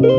Do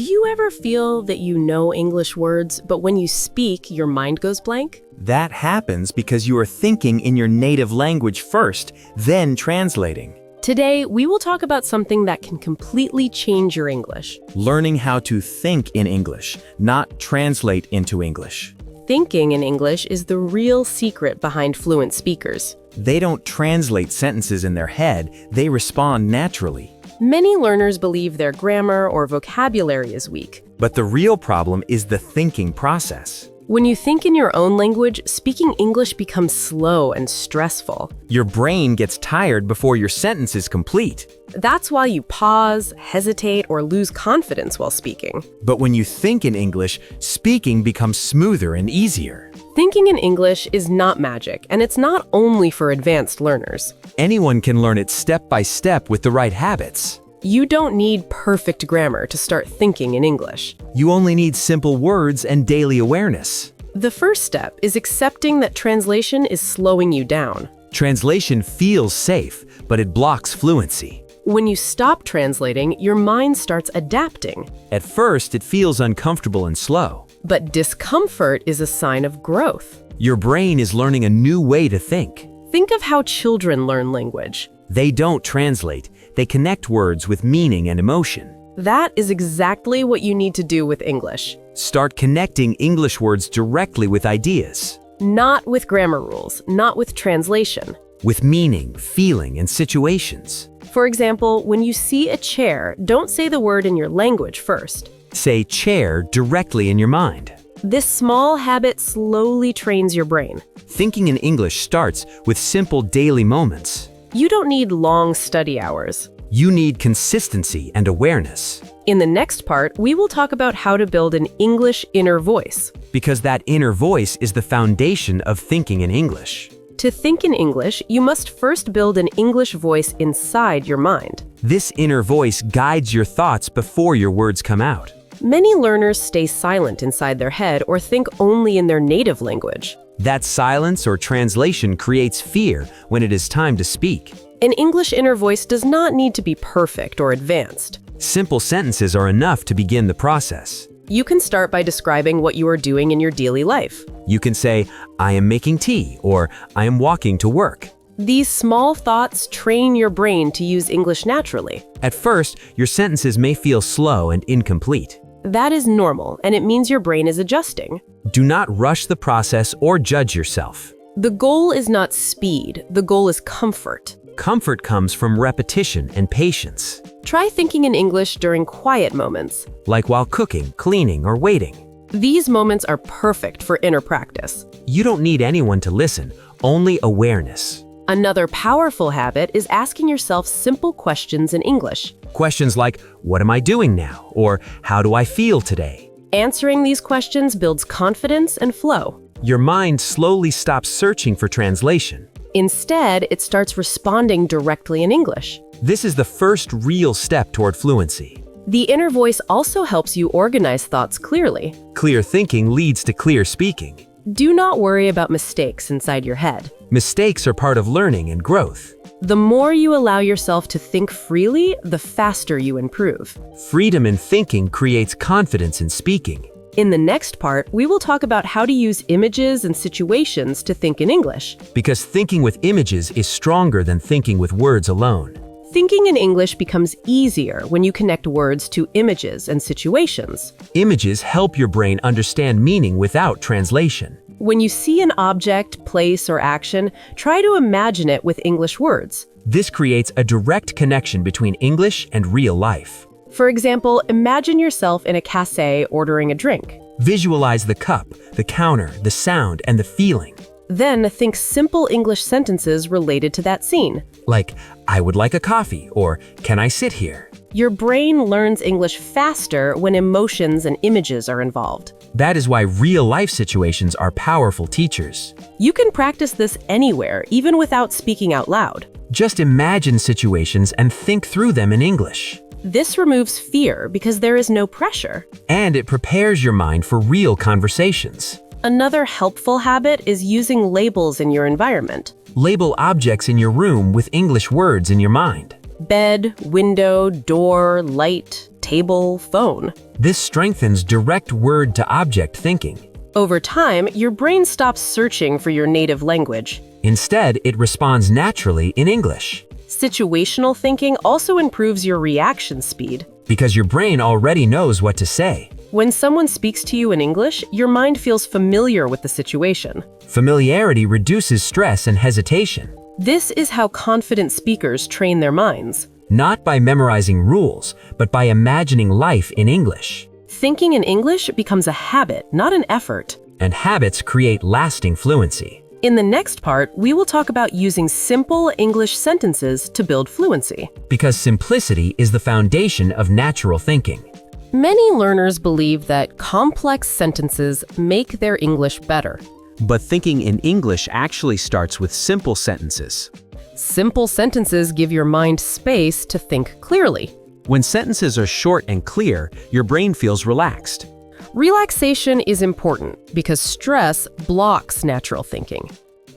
you ever feel that you know English words, but when you speak, your mind goes blank? That happens because you are thinking in your native language first, then translating. Today, we will talk about something that can completely change your English. Learning how to think in English, not translate into English. Thinking in English is the real secret behind fluent speakers. They don't translate sentences in their head, they respond naturally. Many learners believe their grammar or vocabulary is weak. But the real problem is the thinking process. When you think in your own language, speaking English becomes slow and stressful. Your brain gets tired before your sentence is complete. That's why you pause, hesitate, or lose confidence while speaking. But when you think in English, speaking becomes smoother and easier. Thinking in English is not magic, and it's not only for advanced learners. Anyone can learn it step by step with the right habits. You don't need perfect grammar to start thinking in English. You only need simple words and daily awareness. The first step is accepting that translation is slowing you down. Translation feels safe, but it blocks fluency. When you stop translating, your mind starts adapting. At first, it feels uncomfortable and slow. But discomfort is a sign of growth. Your brain is learning a new way to think. Think of how children learn language. They don't translate, they connect words with meaning and emotion. That is exactly what you need to do with English. Start connecting English words directly with ideas. Not with grammar rules, not with translation. With meaning, feeling, and situations. For example, when you see a chair, don't say the word in your language first. Say chair directly in your mind. This small habit slowly trains your brain. Thinking in English starts with simple daily moments. You don't need long study hours. You need consistency and awareness. In the next part, we will talk about how to build an English inner voice. Because that inner voice is the foundation of thinking in English. To think in English, you must first build an English voice inside your mind. This inner voice guides your thoughts before your words come out. Many learners stay silent inside their head or think only in their native language. That silence or translation creates fear when it is time to speak. An English inner voice does not need to be perfect or advanced. Simple sentences are enough to begin the process. You can start by describing what you are doing in your daily life. You can say, I am making tea, or I am walking to work. These small thoughts train your brain to use English naturally. At first, your sentences may feel slow and incomplete. That is normal, and it means your brain is adjusting. Do not rush the process or judge yourself. The goal is not speed, the goal is comfort. Comfort comes from repetition and patience. Try thinking in English during quiet moments. Like while cooking, cleaning, or waiting. These moments are perfect for inner practice. You don't need anyone to listen, only awareness. Another powerful habit is asking yourself simple questions in English. Questions like, what am I doing now? Or how do I feel today? Answering these questions builds confidence and flow. Your mind slowly stops searching for translation. Instead, it starts responding directly in English. This is the first real step toward fluency. The inner voice also helps you organize thoughts clearly. Clear thinking leads to clear speaking. Do not worry about mistakes inside your head. Mistakes are part of learning and growth. The more you allow yourself to think freely, the faster you improve. Freedom in thinking creates confidence in speaking. In the next part, we will talk about how to use images and situations to think in English. Because thinking with images is stronger than thinking with words alone. Thinking in English becomes easier when you connect words to images and situations. Images help your brain understand meaning without translation. When you see an object, place, or action, try to imagine it with English words. This creates a direct connection between English and real life. For example, imagine yourself in a cafe ordering a drink. Visualize the cup, the counter, the sound, and the feeling. Then think simple English sentences related to that scene. Like, I would like a coffee, or can I sit here? Your brain learns English faster when emotions and images are involved. That is why real-life situations are powerful teachers. You can practice this anywhere, even without speaking out loud. Just imagine situations and think through them in English. This removes fear because there is no pressure. And it prepares your mind for real conversations. Another helpful habit is using labels in your environment. Label objects in your room with English words in your mind. Bed, window, door, light, table, phone. This strengthens direct word-to-object thinking. Over time, your brain stops searching for your native language. Instead, it responds naturally in English. Situational thinking also improves your reaction speed. Because your brain already knows what to say. When someone speaks to you in English, your mind feels familiar with the situation. Familiarity reduces stress and hesitation. This is how confident speakers train their minds. Not by memorizing rules, but by imagining life in English. Thinking in English becomes a habit, not an effort. And habits create lasting fluency. In the next part, we will talk about using simple English sentences to build fluency. Because simplicity is the foundation of natural thinking. Many learners believe that complex sentences make their English better. But thinking in English actually starts with simple sentences. Simple sentences give your mind space to think clearly. When sentences are short and clear, your brain feels relaxed. Relaxation is important because stress blocks natural thinking.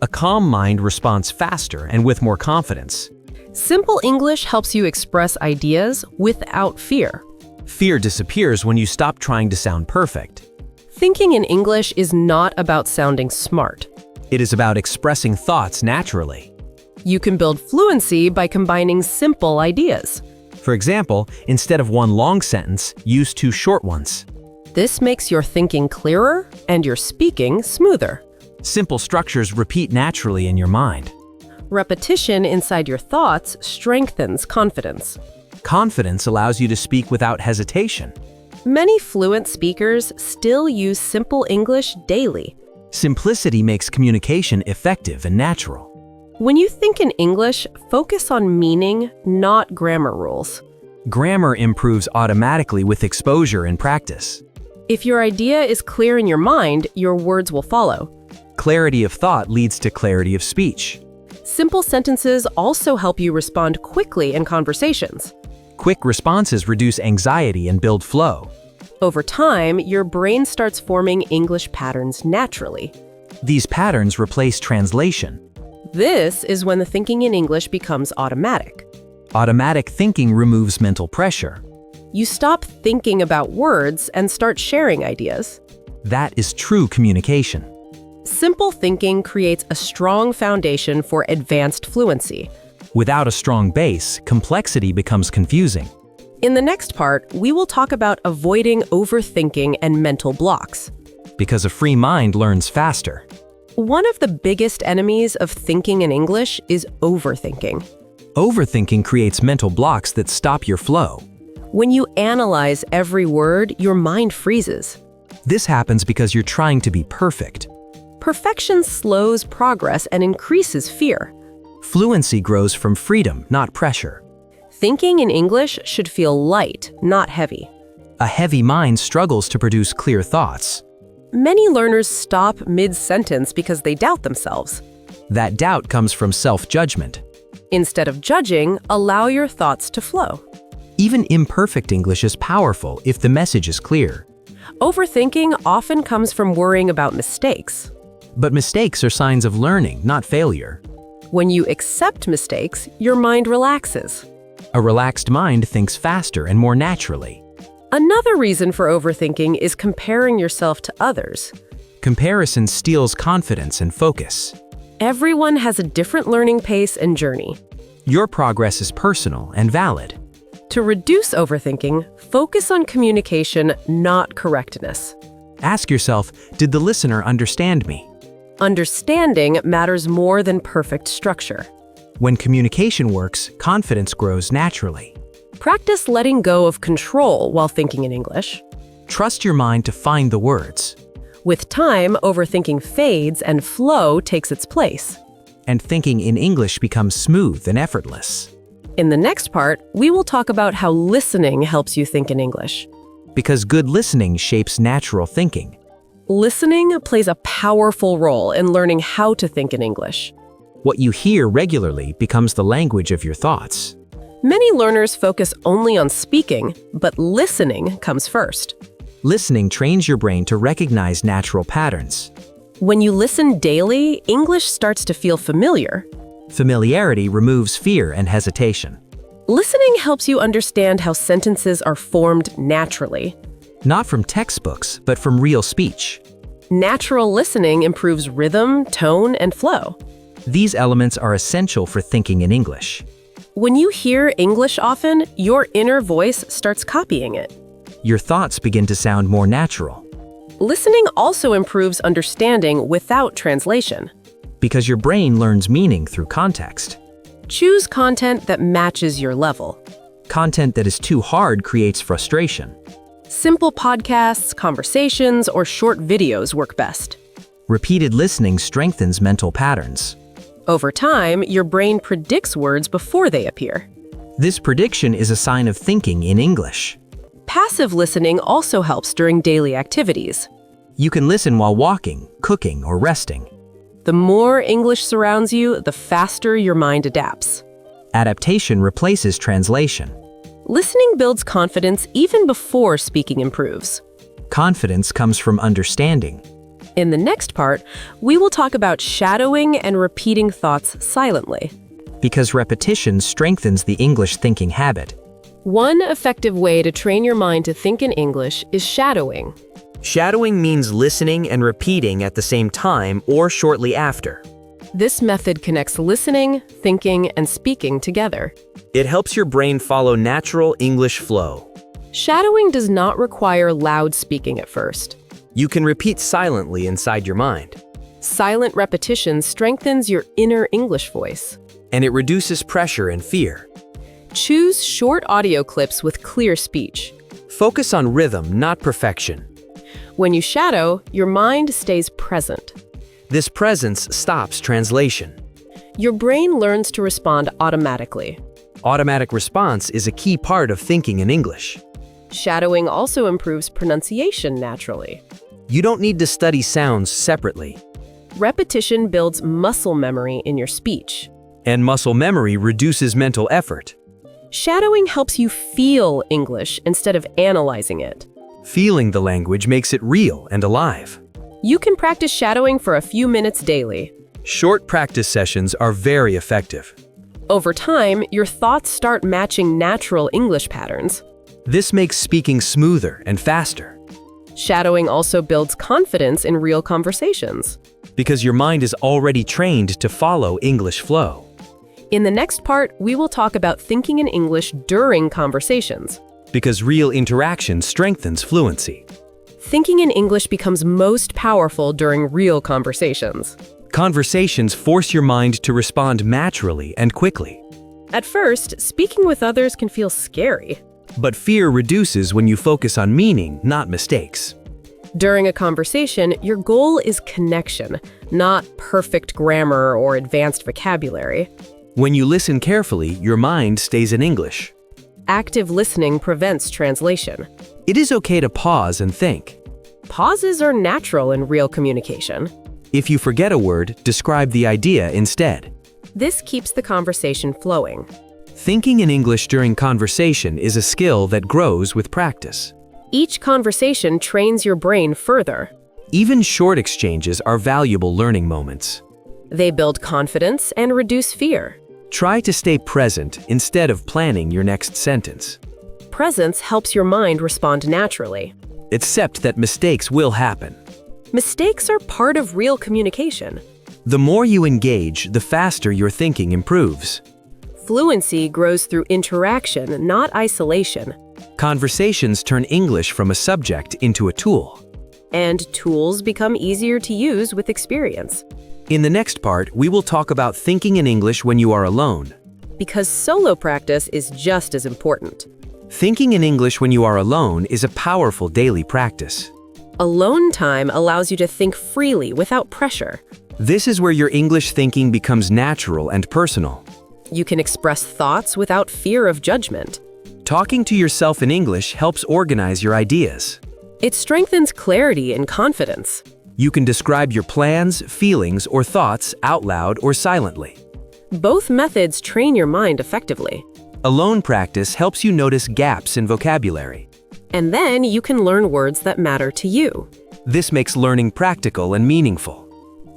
A calm mind responds faster and with more confidence. Simple English helps you express ideas without fear. Fear disappears when you stop trying to sound perfect. Thinking in English is not about sounding smart. It is about expressing thoughts naturally. You can build fluency by combining simple ideas. For example, instead of one long sentence, use two short ones. This makes your thinking clearer and your speaking smoother. Simple structures repeat naturally in your mind. Repetition inside your thoughts strengthens confidence. Confidence allows you to speak without hesitation. Many fluent speakers still use simple English daily. Simplicity makes communication effective and natural. When you think in English, focus on meaning, not grammar rules. Grammar improves automatically with exposure and practice. If your idea is clear in your mind, your words will follow. Clarity of thought leads to clarity of speech. Simple sentences also help you respond quickly in conversations. Quick responses reduce anxiety and build flow. Over time, your brain starts forming English patterns naturally. These patterns replace translation. This is when the thinking in English becomes automatic. Automatic thinking removes mental pressure. You stop thinking about words and start sharing ideas. That is true communication. Simple thinking creates a strong foundation for advanced fluency. Without a strong base, complexity becomes confusing. In the next part, we will talk about avoiding overthinking and mental blocks. Because a free mind learns faster. One of the biggest enemies of thinking in English is overthinking. Overthinking creates mental blocks that stop your flow. When you analyze every word, your mind freezes. This happens because you're trying to be perfect. Perfection slows progress and increases fear. Fluency grows from freedom, not pressure. Thinking in English should feel light, not heavy. A heavy mind struggles to produce clear thoughts. Many learners stop mid-sentence because they doubt themselves. That doubt comes from self-judgment. Instead of judging, allow your thoughts to flow. Even imperfect English is powerful if the message is clear. Overthinking often comes from worrying about mistakes. But mistakes are signs of learning, not failure. When you accept mistakes, your mind relaxes. A relaxed mind thinks faster and more naturally. Another reason for overthinking is comparing yourself to others. Comparison steals confidence and focus. Everyone has a different learning pace and journey. Your progress is personal and valid. To reduce overthinking, focus on communication, not correctness. Ask yourself, did the listener understand me? Understanding matters more than perfect structure. When communication works, confidence grows naturally. Practice letting go of control while thinking in English. Trust your mind to find the words. With time, overthinking fades and flow takes its place. And thinking in English becomes smooth and effortless. In the next part, we will talk about how listening helps you think in English. Because good listening shapes natural thinking. Listening plays a powerful role in learning how to think in English. What you hear regularly becomes the language of your thoughts. Many learners focus only on speaking, but listening comes first. Listening trains your brain to recognize natural patterns. When you listen daily, English starts to feel familiar. Familiarity removes fear and hesitation. Listening helps you understand how sentences are formed naturally. Not from textbooks, but from real speech. Natural listening improves rhythm, tone, and flow. These elements are essential for thinking in English. When you hear English often, your inner voice starts copying it. Your thoughts begin to sound more natural. Listening also improves understanding without translation. Because your brain learns meaning through context. Choose content that matches your level. Content that is too hard creates frustration. Simple podcasts, conversations, or short videos work best. Repeated listening strengthens mental patterns. Over time, your brain predicts words before they appear. This prediction is a sign of thinking in English. Passive listening also helps during daily activities. You can listen while walking, cooking, or resting. The more English surrounds you, the faster your mind adapts. Adaptation replaces translation. Listening builds confidence even before speaking improves. Confidence comes from understanding. In the next part, we will talk about shadowing and repeating thoughts silently. Because repetition strengthens the English thinking habit. One effective way to train your mind to think in English is shadowing. Shadowing means listening and repeating at the same time or shortly after. This method connects listening, thinking, and speaking together. It helps your brain follow natural English flow. Shadowing does not require loud speaking at first. You can repeat silently inside your mind. Silent repetition strengthens your inner English voice. And it reduces pressure and fear. Choose short audio clips with clear speech. Focus on rhythm, not perfection. When you shadow, your mind stays present. This presence stops translation. Your brain learns to respond automatically. Automatic response is a key part of thinking in English. Shadowing also improves pronunciation naturally. You don't need to study sounds separately. Repetition builds muscle memory in your speech. And muscle memory reduces mental effort. Shadowing helps you feel English instead of analyzing it. Feeling the language makes it real and alive. You can practice shadowing for a few minutes daily. Short practice sessions are very effective. Over time, your thoughts start matching natural English patterns. This makes speaking smoother and faster. Shadowing also builds confidence in real conversations. Because your mind is already trained to follow English flow. In the next part, we will talk about thinking in English during conversations. Because real interaction strengthens fluency. Thinking in English becomes most powerful during real conversations. Conversations force your mind to respond naturally and quickly. At first, speaking with others can feel scary. But fear reduces when you focus on meaning, not mistakes. During a conversation, your goal is connection, not perfect grammar or advanced vocabulary. When you listen carefully, your mind stays in English. Active listening prevents translation. It is okay to pause and think. Pauses are natural in real communication. If you forget a word, describe the idea instead. This keeps the conversation flowing. Thinking in English during conversation is a skill that grows with practice. Each conversation trains your brain further. Even short exchanges are valuable learning moments. They build confidence and reduce fear. Try to stay present instead of planning your next sentence. Presence helps your mind respond naturally. Accept that mistakes will happen. Mistakes are part of real communication. The more you engage, the faster your thinking improves. Fluency grows through interaction, not isolation. Conversations turn English from a subject into a tool. And tools become easier to use with experience. In the next part, we will talk about thinking in English when you are alone. Because solo practice is just as important. Thinking in English when you are alone is a powerful daily practice. Alone time allows you to think freely without pressure. This is where your English thinking becomes natural and personal. You can express thoughts without fear of judgment. Talking to yourself in English helps organize your ideas. It strengthens clarity and confidence. You can describe your plans, feelings, or thoughts out loud or silently. Both methods train your mind effectively. Alone practice helps you notice gaps in vocabulary. And then you can learn words that matter to you. This makes learning practical and meaningful.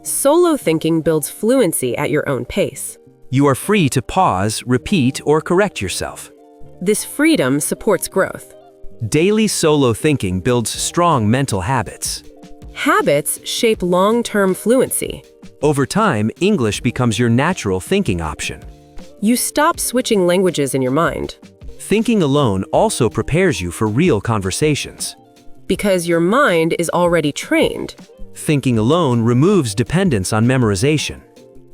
Solo thinking builds fluency at your own pace. You are free to pause, repeat, or correct yourself. This freedom supports growth. Daily solo thinking builds strong mental habits. Habits shape long-term fluency. Over time, English becomes your natural thinking option. You stop switching languages in your mind Thinking alone also prepares you for real conversations. because your mind is already trained Thinking alone removes dependence on memorization.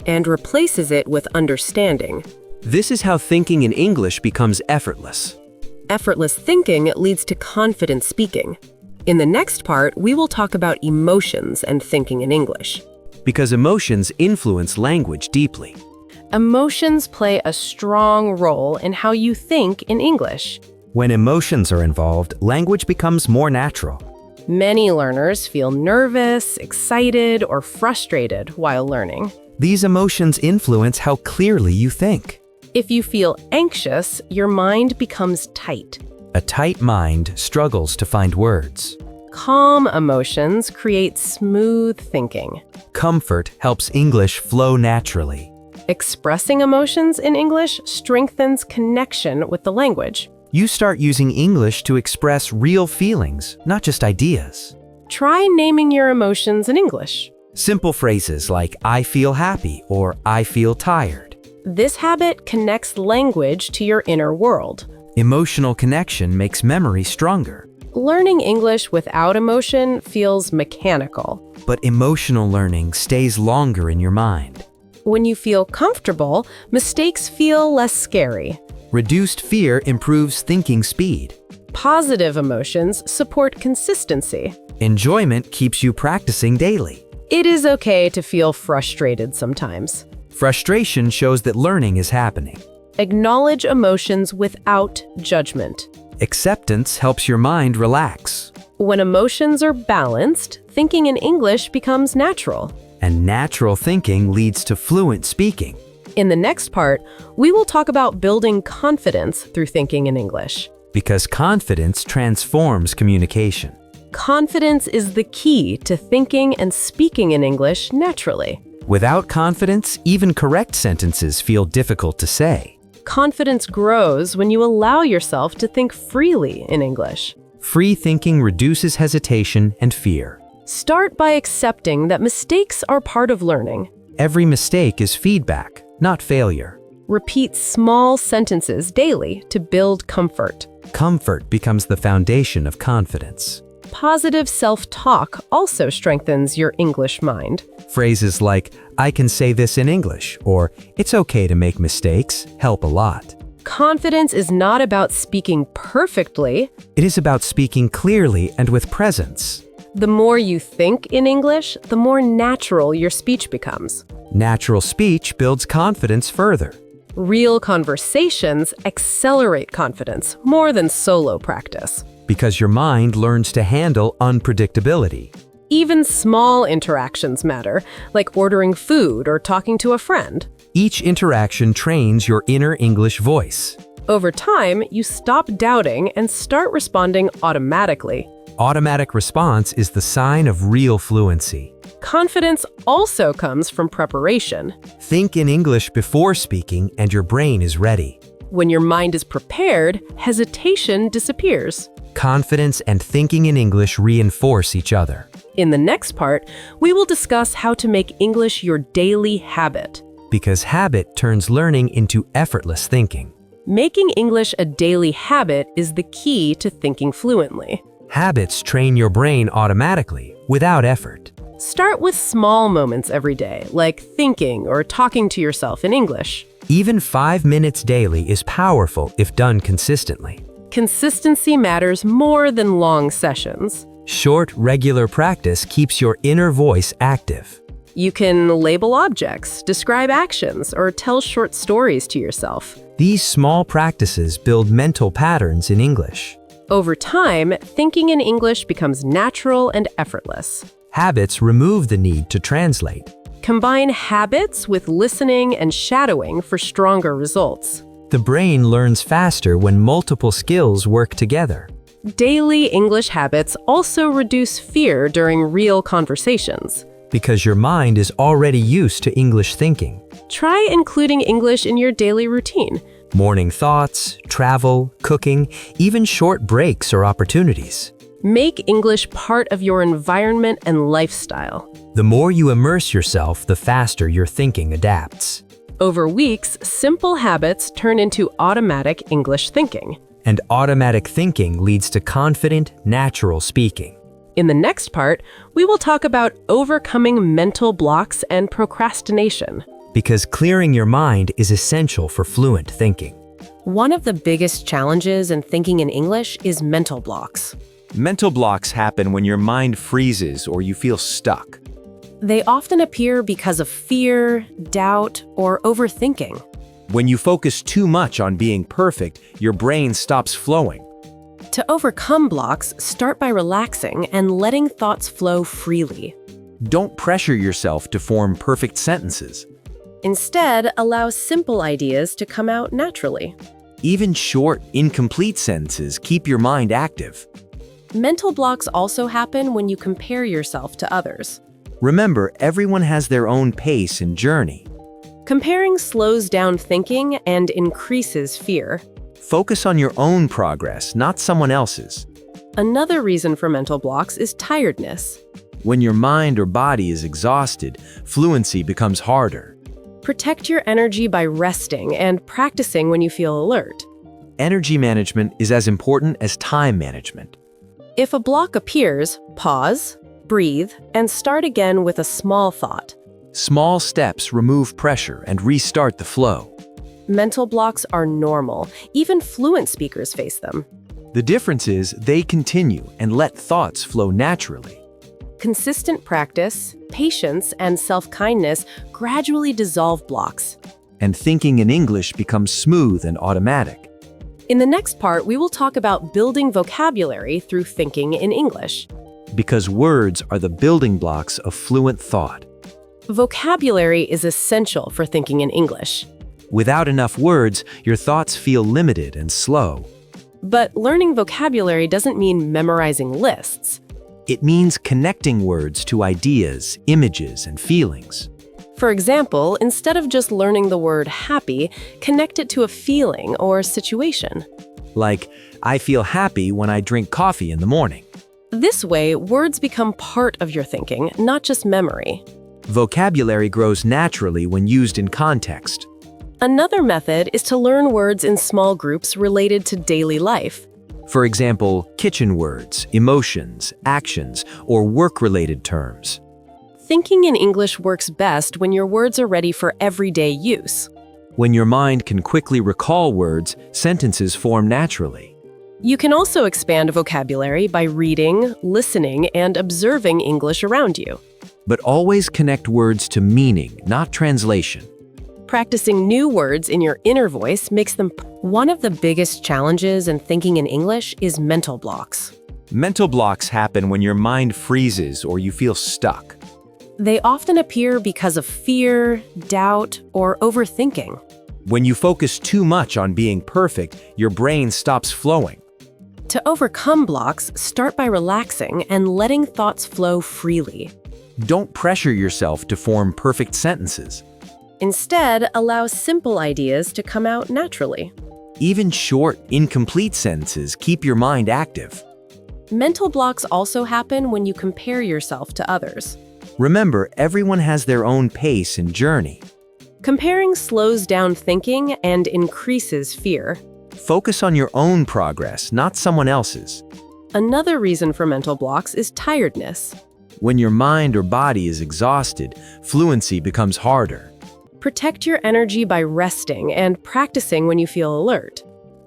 and replaces it with understanding. This is how thinking in English becomes effortless. Effortless thinking leads to confident speaking. In the next part, we will talk about emotions and thinking in English. Because emotions influence language deeply. Emotions play a strong role in how you think in English. When emotions are involved, language becomes more natural. Many learners feel nervous, excited, or frustrated while learning. These emotions influence how clearly you think. If you feel anxious, your mind becomes tight. A tight mind struggles to find words. Calm emotions create smooth thinking. Comfort helps English flow naturally. Expressing emotions in English strengthens connection with the language. You start using English to express real feelings, not just ideas. Try naming your emotions in English. Simple phrases like I feel happy or I feel tired. This habit connects language to your inner world. Emotional connection makes memory stronger. Learning English without emotion feels mechanical. But emotional learning stays longer in your mind. When you feel comfortable, mistakes feel less scary. Reduced fear improves thinking speed. Positive emotions support consistency. Enjoyment keeps you practicing daily. It is okay to feel frustrated sometimes. Frustration shows that learning is happening. Acknowledge emotions without judgment. Acceptance helps your mind relax. When emotions are balanced, thinking in English becomes natural. And natural thinking leads to fluent speaking. In the next part, we will talk about building confidence through thinking in English. Because confidence transforms communication. Confidence is the key to thinking and speaking in English naturally. Without confidence, even correct sentences feel difficult to say. Confidence grows when you allow yourself to think freely in English. Free thinking reduces hesitation and fear. Start by accepting that mistakes are part of learning. Every mistake is feedback, not failure. Repeat small sentences daily to build comfort. Comfort becomes the foundation of confidence. Positive self-talk also strengthens your English mind. Phrases like, I can say this in English, or it's okay to make mistakes, help a lot. Confidence is not about speaking perfectly. It is about speaking clearly and with presence. The more you think in English, the more natural your speech becomes. Natural speech builds confidence further. Real conversations accelerate confidence more than solo practice. Because your mind learns to handle unpredictability. Even small interactions matter, like ordering food or talking to a friend. Each interaction trains your inner English voice. Over time, you stop doubting and start responding automatically. Automatic response is the sign of real fluency. Confidence also comes from preparation. Think in English before speaking and your brain is ready. When your mind is prepared, hesitation disappears. Confidence and thinking in English reinforce each other. In the next part, we will discuss how to make English your daily habit. Because habit turns learning into effortless thinking. Making English a daily habit is the key to thinking fluently. Habits train your brain automatically, without effort. Start with small moments every day, like thinking or talking to yourself in English. Even 5 minutes daily is powerful if done consistently. Consistency matters more than long sessions. Short, regular practice keeps your inner voice active. You can label objects, describe actions, or tell short stories to yourself. These small practices build mental patterns in English. Over time, thinking in English becomes natural and effortless. Habits remove the need to translate. Combine habits with listening and shadowing for stronger results. The brain learns faster when multiple skills work together. Daily English habits also reduce fear during real conversations. Because your mind is already used to English thinking. Try including English in your daily routine. Morning thoughts, travel, cooking, even short breaks or opportunities. Make English part of your environment and lifestyle. The more you immerse yourself, the faster your thinking adapts. Over weeks, simple habits turn into automatic English thinking. And automatic thinking leads to confident, natural speaking. In the next part, we will talk about overcoming mental blocks and procrastination. Because clearing your mind is essential for fluent thinking. One of the biggest challenges in thinking in English is mental blocks. Mental blocks happen when your mind freezes or you feel stuck. They often appear because of fear, doubt, or overthinking. When you focus too much on being perfect, your brain stops flowing. To overcome blocks, start by relaxing and letting thoughts flow freely. Don't pressure yourself to form perfect sentences. Instead, allow simple ideas to come out naturally. Even short, incomplete sentences keep your mind active. Mental blocks also happen when you compare yourself to others. Remember, everyone has their own pace and journey. Comparing slows down thinking and increases fear. Focus on your own progress, not someone else's. Another reason for mental blocks is tiredness. When your mind or body is exhausted, fluency becomes harder. Protect your energy by resting and practicing when you feel alert. Energy management is as important as time management. If a block appears, pause, breathe, and start again with a small thought. Small steps remove pressure and restart the flow. Mental blocks are normal. Even fluent speakers face them. The difference is they continue and let thoughts flow naturally. Consistent practice, patience, and self-kindness gradually dissolve blocks. And thinking in English becomes smooth and automatic. In the next part, we will talk about building vocabulary through thinking in English. Because words are the building blocks of fluent thought. Vocabulary is essential for thinking in English. Without enough words, your thoughts feel limited and slow. But learning vocabulary doesn't mean memorizing lists. It means connecting words to ideas, images, and feelings. For example, instead of just learning the word happy, connect it to a feeling or situation. Like, I feel happy when I drink coffee in the morning. This way, words become part of your thinking, not just memory. Vocabulary grows naturally when used in context. Another method is to learn words in small groups related to daily life. For example, kitchen words, emotions, actions, or work-related terms. Thinking in English works best when your words are ready for everyday use. When your mind can quickly recall words, sentences form naturally. You can also expand vocabulary by reading, listening, and observing English around you. But always connect words to meaning, not translation. Practicing new words in your inner voice makes them. One of the biggest challenges in thinking in English is mental blocks. Mental blocks happen when your mind freezes or you feel stuck. They often appear because of fear, doubt, or overthinking. When you focus too much on being perfect, your brain stops flowing. To overcome blocks, start by relaxing and letting thoughts flow freely. Don't pressure yourself to form perfect sentences. Instead, allow simple ideas to come out naturally. Even short, incomplete sentences keep your mind active. Mental blocks also happen when you compare yourself to others. Remember, everyone has their own pace and journey. Comparing slows down thinking and increases fear. Focus on your own progress, not someone else's. Another reason for mental blocks is tiredness. When your mind or body is exhausted, fluency becomes harder. Protect your energy by resting and practicing when you feel alert.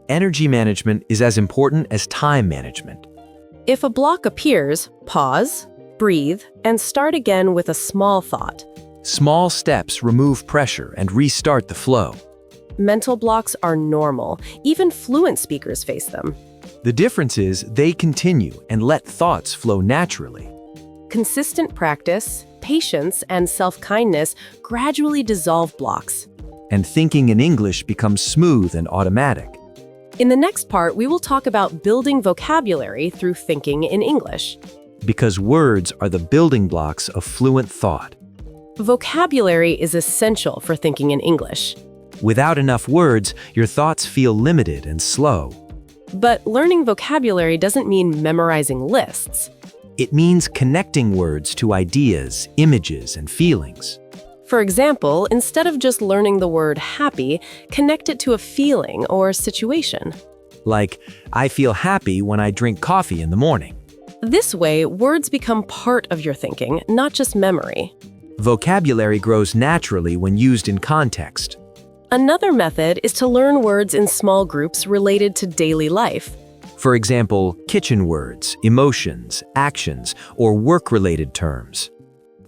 Energy management is as important as time management. If a block appears, pause, breathe, and start again with a small thought. Small steps remove pressure and restart the flow. Mental blocks are normal. Even fluent speakers face them. The difference is they continue and let thoughts flow naturally. Consistent practice, patience, and self-kindness gradually dissolve blocks. And thinking in English becomes smooth and automatic. In the next part, we will talk about building vocabulary through thinking in English. Because words are the building blocks of fluent thought. Vocabulary is essential for thinking in English. Without enough words, your thoughts feel limited and slow. But learning vocabulary doesn't mean memorizing lists. It means connecting words to ideas, images, and feelings. For example, instead of just learning the word happy, connect it to a feeling or situation. Like, I feel happy when I drink coffee in the morning. This way, words become part of your thinking, not just memory. Vocabulary grows naturally when used in context. Another method is to learn words in small groups related to daily life. For example, kitchen words, emotions, actions, or work-related terms.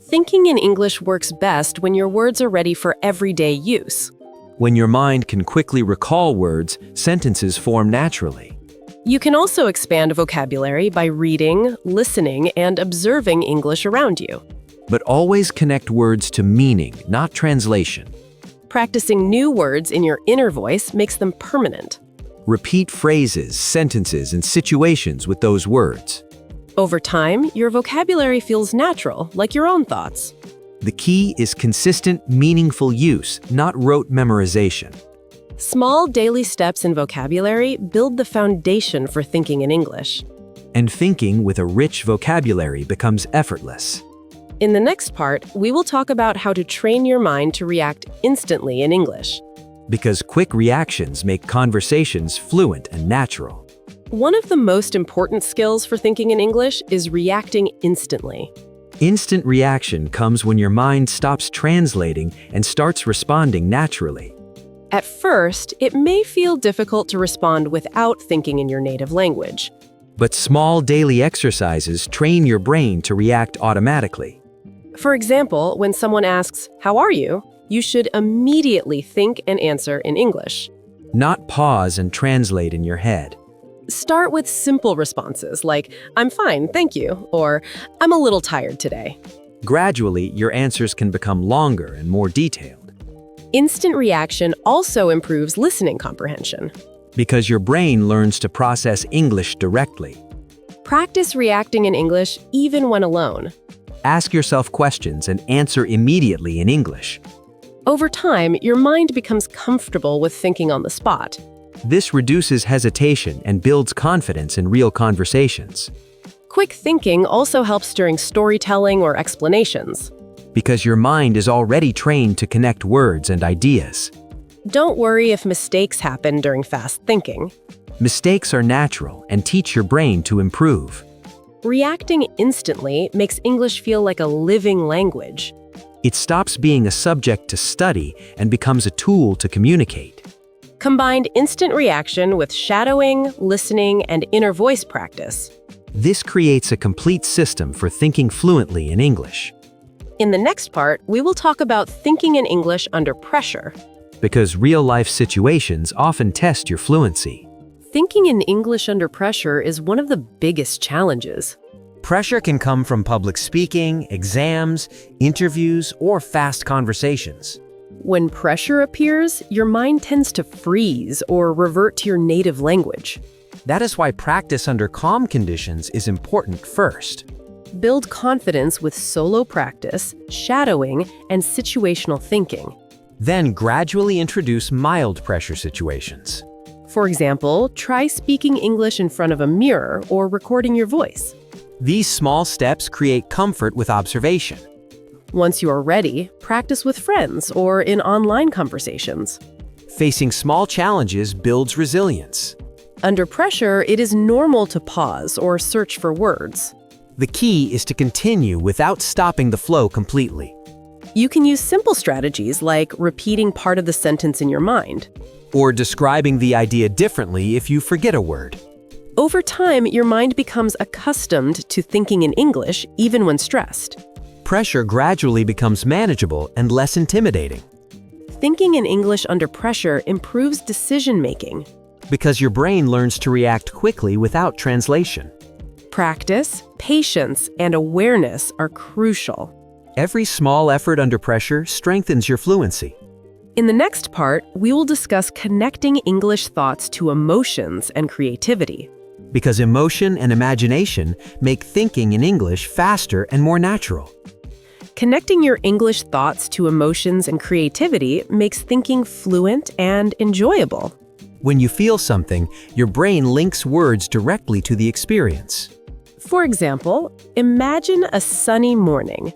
Thinking in English works best when your words are ready for everyday use. When your mind can quickly recall words, sentences form naturally. You can also expand vocabulary by reading, listening, and observing English around you. But always connect words to meaning, not translation. Practicing new words in your inner voice makes them permanent. Repeat phrases, sentences, and situations with those words. Over time, your vocabulary feels natural, like your own thoughts. The key is consistent, meaningful use, not rote memorization. Small daily steps in vocabulary build the foundation for thinking in English. And thinking with a rich vocabulary becomes effortless. In the next part, we will talk about how to train your mind to react instantly in English. Because quick reactions make conversations fluent and natural. One of the most important skills for thinking in English is reacting instantly. Instant reaction comes when your mind stops translating and starts responding naturally. At first, it may feel difficult to respond without thinking in your native language. But small daily exercises train your brain to react automatically. For example, when someone asks, "How are you?" you should immediately think and answer in English. Not pause and translate in your head. Start with simple responses like, "I'm fine, thank you," or "I'm a little tired today." Gradually, your answers can become longer and more detailed. Instant reaction also improves listening comprehension. Because your brain learns to process English directly. Practice reacting in English even when alone. Ask yourself questions and answer immediately in English. Over time, your mind becomes comfortable with thinking on the spot. This reduces hesitation and builds confidence in real conversations. Quick thinking also helps during storytelling or explanations. Because your mind is already trained to connect words and ideas. Don't worry if mistakes happen during fast thinking. Mistakes are natural and teach your brain to improve. Reacting instantly makes English feel like a living language. It stops being a subject to study and becomes a tool to communicate. Combined instant reaction with shadowing, listening, and inner voice practice. This creates a complete system for thinking fluently in English. In the next part, we will talk about thinking in English under pressure. Because real-life situations often test your fluency. Thinking in English under pressure is one of the biggest challenges. Pressure can come from public speaking, exams, interviews, or fast conversations. When pressure appears, your mind tends to freeze or revert to your native language. That is why practice under calm conditions is important first. Build confidence with solo practice, shadowing, and situational thinking. Then gradually introduce mild pressure situations. For example, try speaking English in front of a mirror or recording your voice. These small steps create comfort with observation. Once you are ready, practice with friends or in online conversations. Facing small challenges builds resilience. Under pressure, it is normal to pause or search for words. The key is to continue without stopping the flow completely. You can use simple strategies like repeating part of the sentence in your mind. Or describing the idea differently if you forget a word. Over time, your mind becomes accustomed to thinking in English even when stressed. Pressure gradually becomes manageable and less intimidating. Thinking in English under pressure improves decision-making. Because your brain learns to react quickly without translation. Practice, patience, and awareness are crucial. Every small effort under pressure strengthens your fluency. In the next part, we will discuss connecting English thoughts to emotions and creativity. Because emotion and imagination make thinking in English faster and more natural. Connecting your English thoughts to emotions and creativity makes thinking fluent and enjoyable. When you feel something, your brain links words directly to the experience. For example, imagine a sunny morning.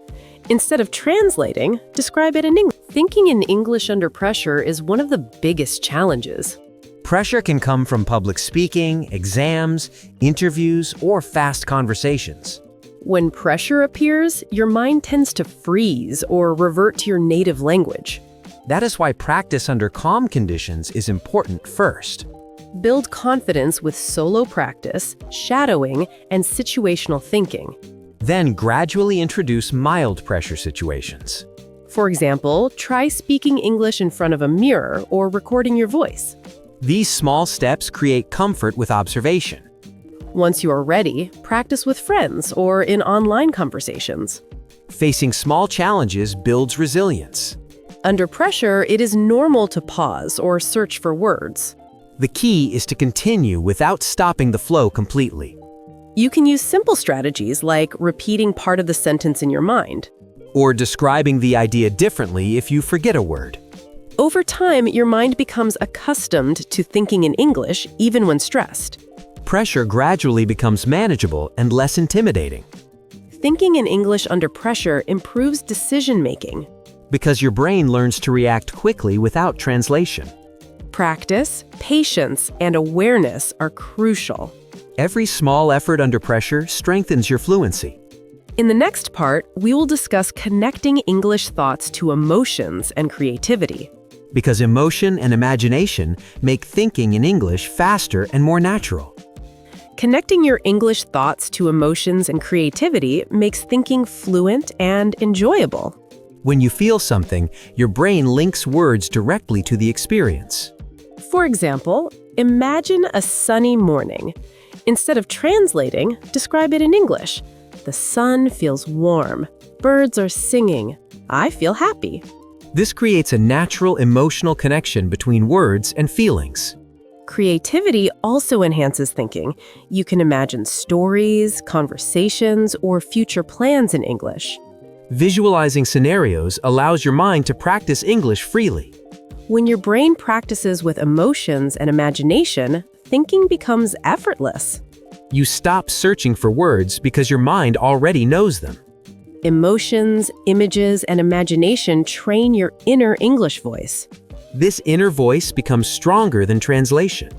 Instead of translating, describe it in English. Thinking in English under pressure is one of the biggest challenges. Pressure can come from public speaking, exams, interviews, or fast conversations. When pressure appears, your mind tends to freeze or revert to your native language. That is why practice under calm conditions is important first. Build confidence with solo practice, shadowing, and situational thinking. Then gradually introduce mild pressure situations. For example, try speaking English in front of a mirror or recording your voice. These small steps create comfort with observation. Once you are ready, practice with friends or in online conversations. Facing small challenges builds resilience. Under pressure, it is normal to pause or search for words. The key is to continue without stopping the flow completely. You can use simple strategies like repeating part of the sentence in your mind. Or describing the idea differently if you forget a word. Over time, your mind becomes accustomed to thinking in English even when stressed. Pressure gradually becomes manageable and less intimidating. Thinking in English under pressure improves decision-making. Because your brain learns to react quickly without translation. Practice, patience, and awareness are crucial. Every small effort under pressure strengthens your fluency. In the next part, we will discuss connecting English thoughts to emotions and creativity. Because emotion and imagination make thinking in English faster and more natural. Connecting your English thoughts to emotions and creativity makes thinking fluent and enjoyable. When you feel something, your brain links words directly to the experience. For example, imagine a sunny morning. Instead of translating, describe it in English. The sun feels warm. Birds are singing. I feel happy. This creates a natural emotional connection between words and feelings. Creativity also enhances thinking. You can imagine stories, conversations, or future plans in English. Visualizing scenarios allows your mind to practice English freely. When your brain practices with emotions and imagination, thinking becomes effortless. You stop searching for words because your mind already knows them. Emotions, images, and imagination train your inner English voice. This inner voice becomes stronger than translation.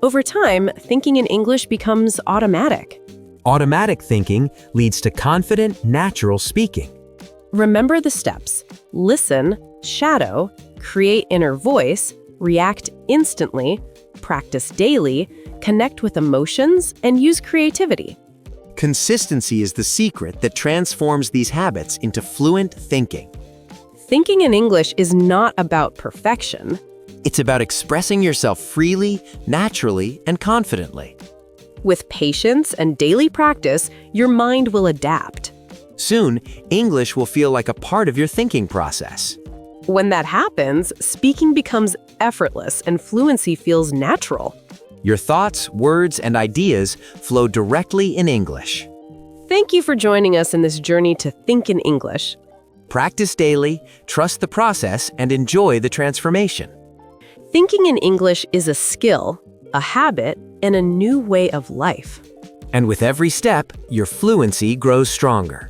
Over time, thinking in English becomes automatic. Automatic thinking leads to confident, natural speaking. Remember the steps: listen, shadow, create inner voice, react instantly, practice daily, connect with emotions, and use creativity. Consistency is the secret that transforms these habits into fluent thinking. Thinking in English is not about perfection. It's about expressing yourself freely, naturally, and confidently. With patience and daily practice, your mind will adapt. Soon, English will feel like a part of your thinking process. When that happens, speaking becomes effortless and fluency feels natural. Your thoughts, words, and ideas flow directly in English. Thank you for joining us in this journey to think in English. Practice daily, trust the process, and enjoy the transformation. Thinking in English is a skill, a habit, and a new way of life. And with every step, your fluency grows stronger.